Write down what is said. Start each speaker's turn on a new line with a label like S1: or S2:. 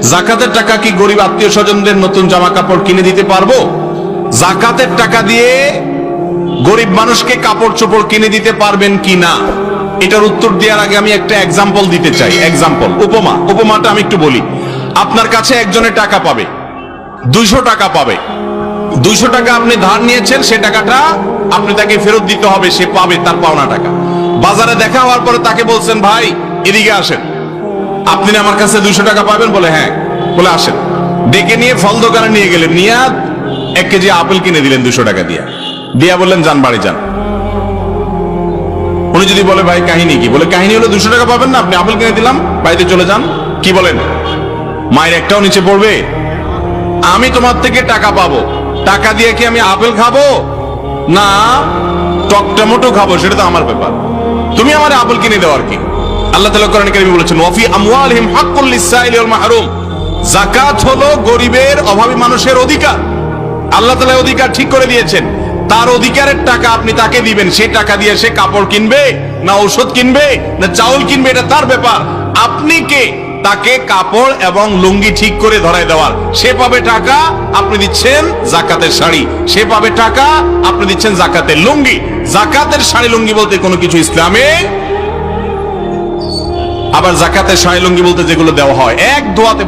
S1: জাকাতের টাকা কি গরিব আত্মীয় স্বজনদের নতুন জামা কাপড় কিনে দিতে পারবো? জাকাতের টাকা দিয়ে গরিব মানুষকে কাপড় চোপড় কিনে দিতে পারবেন কি না, এটার উত্তর দেওয়ার আগে আমি একটা এক্সাম্পল দিতে চাই। এক্সাম্পল, উপমাটা আমি একটু বলি। আপনার কাছে একজনের টাকা পাবে, 200 টাকা পাবে। 200 টাকা আপনি ধার নিয়েছেন, সে টাকাটা আপনি তাকে ফেরত দিতে হবে, সে পাবে তার পাওনা টাকা। বাজারে দেখা হওয়ার পরে তাকে বলছেন, ভাই এদিকে আসেন, আপনি না আমার কাছে 200 টাকা পাবেন? বলে হ্যাঁ। বলে আসেন। ডেকে নিয়ে ফল দোকানে নিয়ে গেলেন, নিয়ে 1 কেজি আপেল কিনে দিলেন 200 টাকা দিয়া বললেন যান বাড়ি যান। উনি যদি বলে ভাই কাহিনী কি? বলে কাহিনী হলো 200 টাকা পাবেন না, আপনি আপেল কিনে দিলাম, বাড়িতে চলে যান। কি বলেন? মায়ের একটাও নিচে পড়বে? আমি তোমার থেকে টাকা পাবো, টাকা দিয়ে কি আমি আপেল খাবো না টকটমেটো খাবো সেটা তো আমার ব্যাপার, তুমি আমার আপেল কিনে দেওয়ার কি? আল্লাহ তাআলা কোরআনে কারিমে বলেছেন, ওয়াফি আমওয়ালিহিম হাক্কুল লিসাইলি ওয়াল মাহরুম। যাকাত হলো গরিবের, অভাবী মানুষের অধিকার। আল্লাহ তাআলা অধিকার ঠিক করে দিয়েছেন, তার অধিকারের টাকা আপনি তাকে দিবেন। সেই টাকা দিয়ে সে কাপড় কিনবে না ঔষধ কিনবে না চাউল কিনবে, এটা তার ব্যাপার। আপনি কে তাকে কাপড় এবং লুঙ্গি ঠিক করে ধরায় দেওয়ার? সে পাবে টাকা, আপনি দিচ্ছেন জাকাতের শাড়ি। সে পাবে টাকা, আপনি দিচ্ছেন জাকাতের লুঙ্গি। জাকাতের শাড়ি লুঙ্গি বলতে কোনো কিছু ইসলামে, আবার জাকাতের শাড়ি লুঙ্গি বলতে যেগুলো দেওয়া হয় এক দোয়াতে